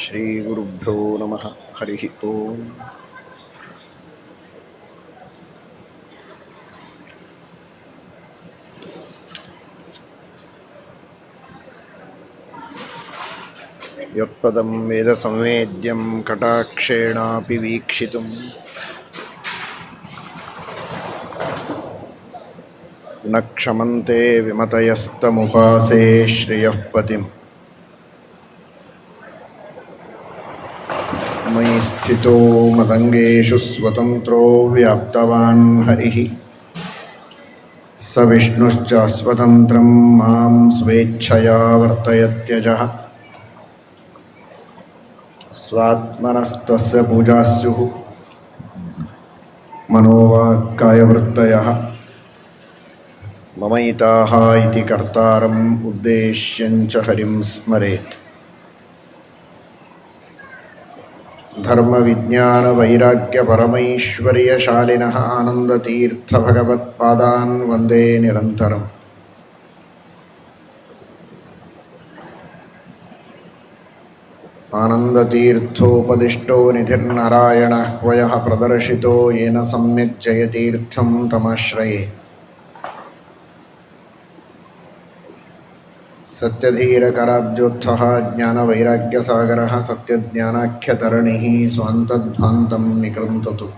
ಶ್ರೀಗುರುಭ್ಯೋ ನಮಃ. ಹರಿ ಓಂ. ಯತ್ಪದಂ ವೇದ ಸಂವೇದ್ಯಂ ಕಟಾಕ್ಷೇಣಾಪಿ ವೀಕ್ಷಿತುಂ ನ ಕ್ಷಮಂತೆ ವಿಮತಯಸ್ತಮುಪಾಸೇ ಶ್ರಿಯಃ ಪತಿಂ. ಮಯಿ ಸ್ಥಿತೋ ಮದಂಗೇಷು ಸ್ವತಂತ್ರೋ ವ್ಯಾಪ್ತವಾನ್ ಹರಿಃ ಸ ವಿಷ್ಣುಶ್ಚ ಸ್ವತಂತ್ರಂ ಮಾಂ ಸ್ವೇಚ್ಛಯಾ ವರ್ತಯತ್ಯಜಃ. ಸ್ವಾತ್ಮನಸ್ತಸ್ಯ ಪೂಜಾ ಸ್ಯುಃ ಮನೋವಾಕ್ಕಾಯವೃತ್ತಯಃ. ಮಮೈತಾಃ ಇತಿ ಕರ್ತಾರಂ ಉದ್ದೇಶ್ಯಂಚ ಹರಿಂ ಸ್ಮರೇತ್. ಧರ್ಮವಿಜ್ಞಾನವೈರಾಗ್ಯಪರಮೈಶ್ವರ್ಯಶಾಲಿನಃ ಆನಂದತೀರ್ಥಭಗವತ್ಪಾದಾನ್ ವಂದೇ ನಿರಂತರಂ. ಆನಂದತೀರ್ಥೋಪದಿಷ್ಟೋ ನಿಧಿರ್ನಾರಾಯಣಃ ವಯಃ ಪ್ರದರ್ಶಿತೋ ಯೇನ ಸಮ್ಯಕ್ ಜಯತೀರ್ಥಂ ತಮಾಶ್ರಯೇ. ಸತ್ಯಧೀರಕರಾಬ್ಜೋತ್ಥಃ ಜ್ಞಾನವೈರಾಗ್ಯಸಾಗರಃ ಸತ್ಯಜ್ಞಾನಾಖ್ಯತರಣಿಃ ಸ್ವಾಂತಧ್ವಾಂತಂ ನಿಕೃಂತತು.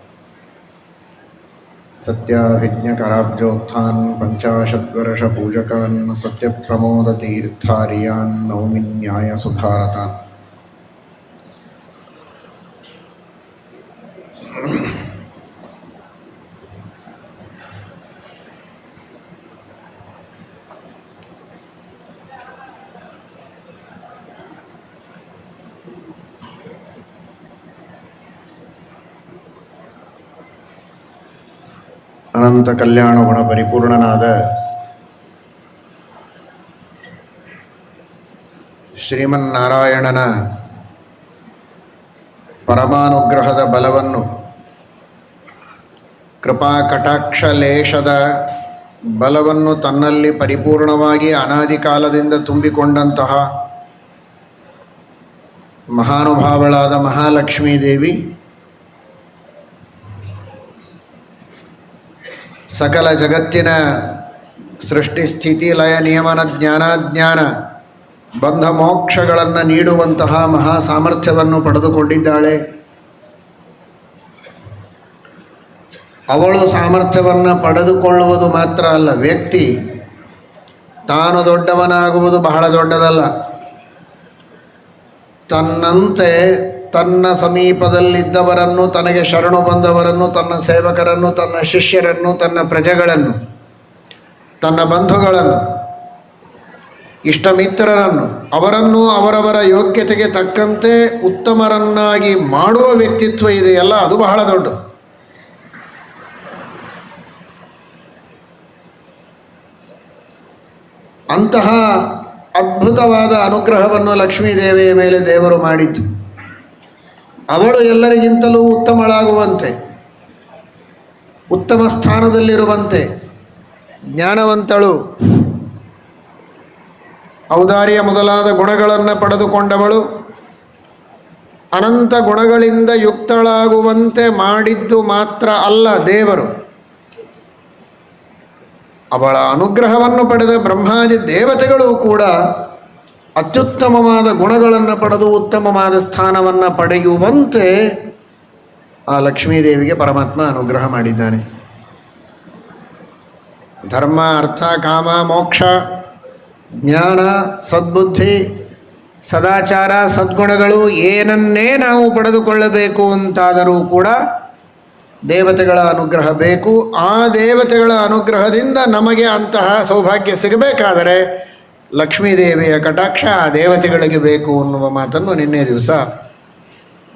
ಸತ್ಯಾಭಿಜ್ಞಕರಾಬ್ಜೋತ್ಥಾನ್ ಪಂಚಾಶದ್ವರ್ಷಪೂಜಕಾನ್ ಸತ್ಯಪ್ರಮೋದತೀರ್ಥಾರ್ಯಾನ್ ನೌಮಿ ನ್ಯಾಯಸುಧಾರತಾನ್. ಅನಂತ ಕಲ್ಯಾಣ ಗುಣ ಪರಿಪೂರ್ಣನಾದ ಶ್ರೀಮನ್ನಾರಾಯಣನ ಪರಮಾನುಗ್ರಹದ ಬಲವನ್ನು, ಕೃಪಾ ಕಟಾಕ್ಷ ಲೇಷದ ಬಲವನ್ನು ತನ್ನಲ್ಲಿ ಪರಿಪೂರ್ಣವಾಗಿ ಅನಾದಿ ಕಾಲದಿಂದ ತುಂಬಿಕೊಂಡಂತಹ ಮಹಾನುಭಾವಳಾದ ಮಹಾಲಕ್ಷ್ಮೀದೇವಿ ಸಕಲ ಜಗತ್ತಿನ ಸೃಷ್ಟಿ ಸ್ಥಿತಿ ಲಯ ನಿಯಮನ ಜ್ಞಾನಾಜ್ಞಾನ ಬಂಧ ಮೋಕ್ಷಗಳನ್ನು ನೀಡುವಂತಹ ಮಹಾ ಸಾಮರ್ಥ್ಯವನ್ನು ಪಡೆದುಕೊಂಡಿದ್ದಾಳೆ. ಅವಳು ಸಾಮರ್ಥ್ಯವನ್ನು ಪಡೆದುಕೊಳ್ಳುವುದು ಮಾತ್ರ ಅಲ್ಲ, ವ್ಯಕ್ತಿ ತಾನು ದೊಡ್ಡವನಾಗುವುದು ಬಹಳ ದೊಡ್ಡದಲ್ಲ. ತನ್ನಂತೆ ತನ್ನ ಸಮೀಪದಲ್ಲಿದ್ದವರನ್ನು, ತನಗೆ ಶರಣು ಬಂದವರನ್ನು, ತನ್ನ ಸೇವಕರನ್ನು, ತನ್ನ ಶಿಷ್ಯರನ್ನು, ತನ್ನ ಪ್ರಜೆಗಳನ್ನು, ತನ್ನ ಬಂಧುಗಳನ್ನು, ಇಷ್ಟಮಿತ್ರರನ್ನು, ಅವರನ್ನು ಅವರವರ ಯೋಗ್ಯತೆಗೆ ತಕ್ಕಂತೆ ಉತ್ತಮರನ್ನಾಗಿ ಮಾಡುವ ವ್ಯಕ್ತಿತ್ವ ಇದೆಯಲ್ಲ, ಅದು ಬಹಳ ದೊಡ್ಡದು. ಅಂತಹ ಅದ್ಭುತವಾದ ಅನುಗ್ರಹವನ್ನು ಲಕ್ಷ್ಮೀದೇವಿಯ ಮೇಲೆ ದೇವರು ಮಾಡಿದ್ದು. ಅವಳು ಎಲ್ಲರಿಗಿಂತಲೂ ಉತ್ತಮಳಾಗುವಂತೆ, ಉತ್ತಮ ಸ್ಥಾನದಲ್ಲಿರುವಂತೆ, ಜ್ಞಾನವಂತಳು, ಔದಾರ್ಯ ಮೊದಲಾದ ಗುಣಗಳನ್ನು ಪಡೆದುಕೊಂಡವಳು, ಅನಂತ ಗುಣಗಳಿಂದ ಯುಕ್ತಳಾಗುವಂತೆ ಮಾಡಿದ್ದು ಮಾತ್ರ ಅಲ್ಲ ದೇವರು. ಅವಳ ಅನುಗ್ರಹವನ್ನು ಪಡೆದ ಬ್ರಹ್ಮಾದಿ ದೇವತೆಗಳು ಕೂಡ ಅತ್ಯುತ್ತಮವಾದ ಗುಣಗಳನ್ನು ಪಡೆದು ಉತ್ತಮವಾದ ಸ್ಥಾನವನ್ನು ಪಡೆಯುವಂತೆ ಆ ಲಕ್ಷ್ಮೀದೇವಿಗೆ ಪರಮಾತ್ಮ ಅನುಗ್ರಹ ಮಾಡಿದ್ದಾನೆ. ಧರ್ಮ, ಅರ್ಥ, ಕಾಮ, ಮೋಕ್ಷ, ಜ್ಞಾನ, ಸದ್ಬುದ್ಧಿ, ಸದಾಚಾರ, ಸದ್ಗುಣಗಳು ಏನನ್ನೇ ನಾವು ಪಡೆದುಕೊಳ್ಳಬೇಕು ಅಂತಾದರೂ ಕೂಡ ದೇವತೆಗಳ ಅನುಗ್ರಹ ಬೇಕು. ಆ ದೇವತೆಗಳ ಅನುಗ್ರಹದಿಂದ ನಮಗೆ ಅಂತಹ ಸೌಭಾಗ್ಯ ಸಿಗಬೇಕಾದರೆ ಲಕ್ಷ್ಮೀದೇವಿಯ ಕಟಾಕ್ಷ ಆ ದೇವತೆಗಳಿಗೆ ಬೇಕು ಅನ್ನುವ ಮಾತನ್ನು ನಿನ್ನೆ ದಿವಸ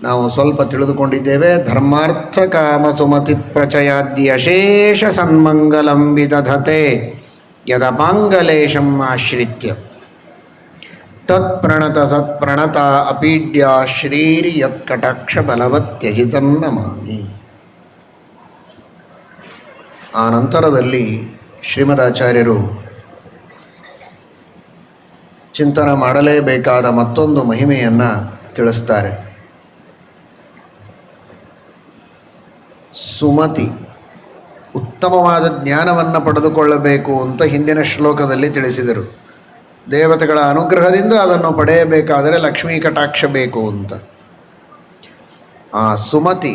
ನಾವು ಸ್ವಲ್ಪ ತಿಳಿದುಕೊಂಡಿದ್ದೇವೆ. ಧರ್ಮಾರ್ಥ ಕಾಮ ಸುಮತಿ ಪ್ರಚಯಾದ್ಯ ಅಶೇಷ ಸನ್ಮಂಗಲಂ ವಿದಧತೆ ಯದಪಾಂಗಲೇಶಂ ಆಶ್ರಿತ್ಯ ತತ್ಪ್ರಣತ ಸತ್ಪ್ರಣತ ಅಪೀಡ್ಯ ಶ್ರೀರಿ ಯತ್ಕಟಾಕ್ಷ ಬಲವತ್ಯಜಿತನ್ನಮಾನಿ. ಆ ನಂತರದಲ್ಲಿ ಶ್ರೀಮದಾಚಾರ್ಯರು ಚಿಂತನೆ ಮಾಡಲೇಬೇಕಾದ ಮತ್ತೊಂದು ಮಹಿಮೆಯನ್ನು ತಿಳಿಸ್ತಾರೆ. ಸುಮತಿ ಉತ್ತಮವಾದ ಜ್ಞಾನವನ್ನು ಪಡೆದುಕೊಳ್ಳಬೇಕು ಅಂತ ಹಿಂದಿನ ಶ್ಲೋಕದಲ್ಲಿ ತಿಳಿಸಿದರು. ದೇವತೆಗಳ ಅನುಗ್ರಹದಿಂದ ಅದನ್ನು ಪಡೆಯಬೇಕಾದರೆ ಲಕ್ಷ್ಮೀ ಕಟಾಕ್ಷ ಬೇಕು ಅಂತ. ಆ ಸುಮತಿ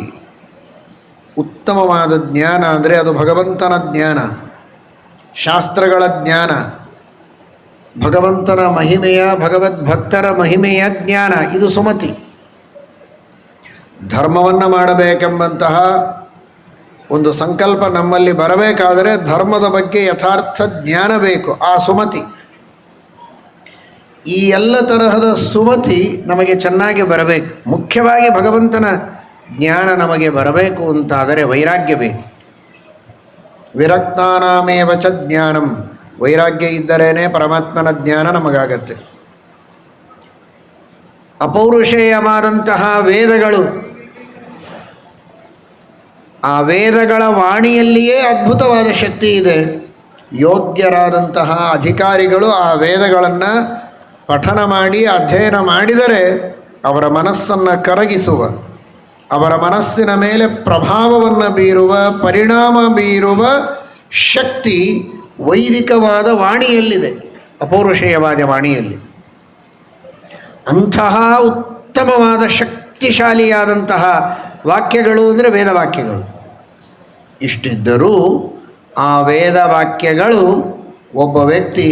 ಉತ್ತಮವಾದ ಜ್ಞಾನ ಅಂದರೆ ಅದು ಭಗವಂತನ ಜ್ಞಾನ, ಶಾಸ್ತ್ರಗಳ ಜ್ಞಾನ, ಭಗವಂತನ ಮಹಿಮೆಯ, ಭಗವದ್ಭಕ್ತರ ಮಹಿಮೆಯ ಜ್ಞಾನ. ಇದು ಸುಮತಿ. ಧರ್ಮವನ್ನು ಮಾಡಬೇಕೆಂಬಂತಹ ಒಂದು ಸಂಕಲ್ಪ ನಮ್ಮಲ್ಲಿ ಬರಬೇಕಾದರೆ ಧರ್ಮದ ಬಗ್ಗೆ ಯಥಾರ್ಥ ಜ್ಞಾನ ಬೇಕು. ಆ ಸುಮತಿ, ಈ ಎಲ್ಲ ತರಹದ ಸುಮತಿ ನಮಗೆ ಚೆನ್ನಾಗಿ ಬರಬೇಕು. ಮುಖ್ಯವಾಗಿ ಭಗವಂತನ ಜ್ಞಾನ ನಮಗೆ ಬರಬೇಕು ಅಂತಾದರೆ ವೈರಾಗ್ಯ ಬೇಕು. ವಿರಕ್ತಾನಾಮೇವ ಚ ಜ್ಞಾನಂ. ವೈರಾಗ್ಯ ಇದ್ದರೇನೆ ಪರಮಾತ್ಮನ ಜ್ಞಾನ ನಮಗಾಗತ್ತೆ. ಅಪೌರುಷೇಯವಾದಂತಹ ವೇದಗಳು, ಆ ವೇದಗಳ ವಾಣಿಯಲ್ಲಿಯೇ ಅದ್ಭುತವಾದ ಶಕ್ತಿ ಇದೆ. ಯೋಗ್ಯರಾದಂತಹ ಅಧಿಕಾರಿಗಳು ಆ ವೇದಗಳನ್ನು ಪಠನ ಮಾಡಿ ಅಧ್ಯಯನ ಮಾಡಿದರೆ ಅವರ ಮನಸ್ಸನ್ನು ಕರಗಿಸುವ, ಅವರ ಮನಸ್ಸಿನ ಮೇಲೆ ಪ್ರಭಾವವನ್ನು ಬೀರುವ, ಪರಿಣಾಮ ಬೀರುವ ಶಕ್ತಿ ವೈದಿಕವಾದ ವಾಣಿಯಲ್ಲಿದೆ, ಅಪೌರುಷೇಯವಾದ ವಾಣಿಯಲ್ಲಿ. ಅಂತಹ ಉತ್ತಮವಾದ ಶಕ್ತಿಶಾಲಿಯಾದಂತಹ ವಾಕ್ಯಗಳು ಅಂದರೆ ವೇದವಾಕ್ಯಗಳು. ಇಷ್ಟಿದ್ದರೂ ಆ ವೇದವಾಕ್ಯಗಳು ಒಬ್ಬ ವ್ಯಕ್ತಿ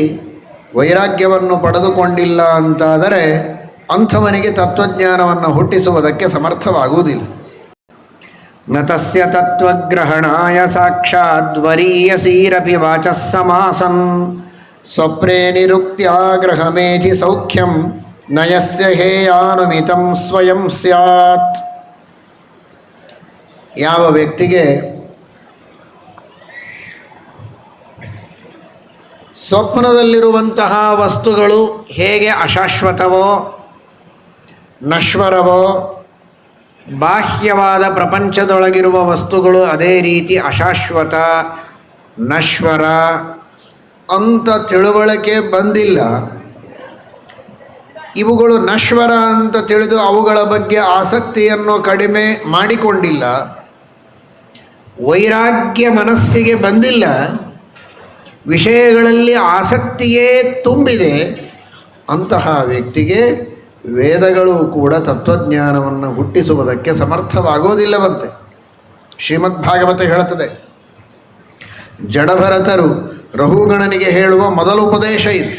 ವೈರಾಗ್ಯವನ್ನು ಪಡೆದುಕೊಂಡಿಲ್ಲ ಅಂತಾದರೆ ಅಂಥವನಿಗೆ ತತ್ವಜ್ಞಾನವನ್ನು ಹುಟ್ಟಿಸುವುದಕ್ಕೆ ಸಮರ್ಥವಾಗುವುದಿಲ್ಲ. ನ ತಸ್ಯ ತತ್ವಗ್ರಹಣಾಯ ಸಾಕ್ಷಾದ್ವರೀಯಸೀರಪಿ ವಾಚಃ ಸಮಾಸನ್ ಸ್ವಪ್ನೇ ನಿರುಕ್ತ್ಯಾಗ್ರಹಮೇಧಿ ಸೌಖ್ಯಂ ನಯಸ್ಯ ಹೇಯಾನುಮಿತಂ ಸ್ವಯಂ ಸ್ಯಾತ್. ಯಾವ ವ್ಯಕ್ತಿಗೆ ಸ್ವಪ್ನದಲ್ಲಿರುವಂತಹ ವಸ್ತುಗಳು ಹೇಗೆ ಅಶಾಶ್ವತವೋ, ನಶ್ವರವೋ, ಬಾಹ್ಯವಾದ ಪ್ರಪಂಚದೊಳಗಿರುವ ವಸ್ತುಗಳು ಅದೇ ರೀತಿ ಅಶಾಶ್ವತ, ನಶ್ವರ ಅಂತ ತಿಳುವಳಿಕೆ ಬಂದಿಲ್ಲ, ಇವುಗಳು ನಶ್ವರ ಅಂತ ತಿಳಿದು ಅವುಗಳ ಬಗ್ಗೆ ಆಸಕ್ತಿಯನ್ನು ಕಡಿಮೆ ಮಾಡಿಕೊಂಡಿಲ್ಲ, ವೈರಾಗ್ಯ ಮನಸ್ಸಿಗೆ ಬಂದಿಲ್ಲ, ವಿಷಯಗಳಲ್ಲಿ ಆಸಕ್ತಿಯೇ ತುಂಬಿದೆ, ಅಂತಹ ವ್ಯಕ್ತಿಗೆ ವೇದಗಳು ಕೂಡ ತತ್ವಜ್ಞಾನವನ್ನು ಹುಟ್ಟಿಸುವುದಕ್ಕೆ ಸಮರ್ಥವಾಗೋದಿಲ್ಲವಂತೆ. ಶ್ರೀಮದ್ ಭಾಗವತ ಹೇಳುತ್ತದೆ, ಜಡಭರತರು ರಹುಗಣನಿಗೆ ಹೇಳುವ ಮೊದಲ ಉಪದೇಶ ಇದು.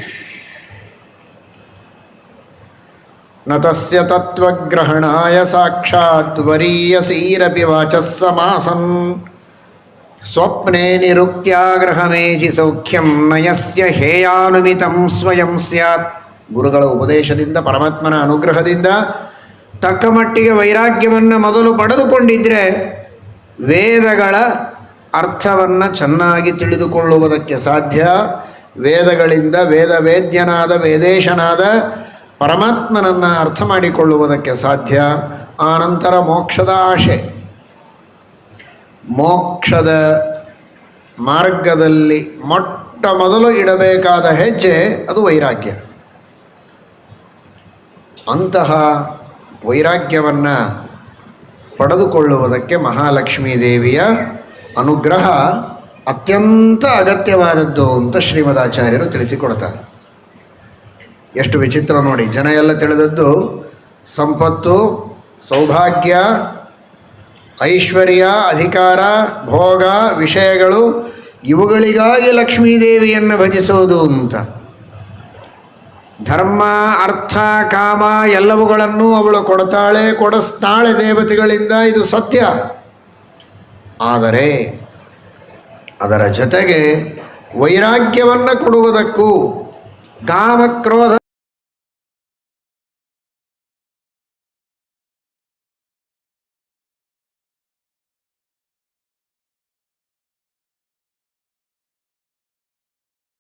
ನ ತಸ್ಯ ತತ್ವಗ್ರಹಣಾಯ ಸಾಕ್ಷಾದ್ವರೀಯಸೀರಪಿ ವಾಚಃ ಸಮಾಸನ್ ಸ್ವಪ್ನೇ ನಿರುಕ್ತ್ಯಾಗ್ರಹಮೇಧಿ ಸೌಖ್ಯಂ ನಯಸ್ಯ ಹೇಯಾನುಮಿತಂ ಸ್ವಯಂ ಸ್ಯಾತ್. ಗುರುಗಳ ಉಪದೇಶದಿಂದ, ಪರಮಾತ್ಮನ ಅನುಗ್ರಹದಿಂದ ತಕ್ಕ ಮಟ್ಟಿಗೆ ವೈರಾಗ್ಯವನ್ನು ಮೊದಲು ಪಡೆದುಕೊಂಡಿದ್ದರೆ ವೇದಗಳ ಅರ್ಥವನ್ನು ಚೆನ್ನಾಗಿ ತಿಳಿದುಕೊಳ್ಳುವುದಕ್ಕೆ ಸಾಧ್ಯ. ವೇದಗಳಿಂದ ವೇದವೇದ್ಯನಾದ ವೇದೇಶನಾದ ಪರಮಾತ್ಮನನ್ನು ಅರ್ಥ ಮಾಡಿಕೊಳ್ಳುವುದಕ್ಕೆ ಸಾಧ್ಯ. ಆನಂತರ ಮೋಕ್ಷದ ಆಶೆ, ಮೋಕ್ಷದ ಮಾರ್ಗದಲ್ಲಿ ಮೊಟ್ಟ ಮೊದಲು ಇಡಬೇಕಾದ ಹೆಜ್ಜೆ ಅದು ವೈರಾಗ್ಯ. ಅಂತಹ ವೈರಾಗ್ಯವನ್ನು ಪಡೆದುಕೊಳ್ಳುವುದಕ್ಕೆ ಮಹಾಲಕ್ಷ್ಮೀ ದೇವಿಯ ಅನುಗ್ರಹ ಅತ್ಯಂತ ಅಗತ್ಯವಾದದ್ದು ಅಂತ ಶ್ರೀಮದಾಚಾರ್ಯರು ತಿಳಿಸಿಕೊಡ್ತಾರೆ. ಎಷ್ಟು ವಿಚಿತ್ರ ನೋಡಿ. ಜನ ಎಲ್ಲ ತಿಳಿದದ್ದು ಸಂಪತ್ತು, ಸೌಭಾಗ್ಯ, ಐಶ್ವರ್ಯ, ಅಧಿಕಾರ, ಭೋಗ, ವಿಷಯಗಳು, ಇವುಗಳಿಗಾಗಿ ಲಕ್ಷ್ಮೀದೇವಿಯನ್ನು ಭಜಿಸೋದು ಅಂತ. ಧರ್ಮ, ಅರ್ಥ, ಕಾಮ ಎಲ್ಲವುಗಳನ್ನು ಅವಳು ಕೊಡ್ತಾಳೆ, ಕೊಡಿಸ್ತಾಳೆ ದೇವತೆಗಳಿಂದ, ಇದು ಸತ್ಯ. ಆದರೆ ಅದರ ಜೊತೆಗೆ ವೈರಾಗ್ಯವನ್ನು ಕೊಡುವುದಕ್ಕೂ ಕಾಮ, ಕ್ರೋಧ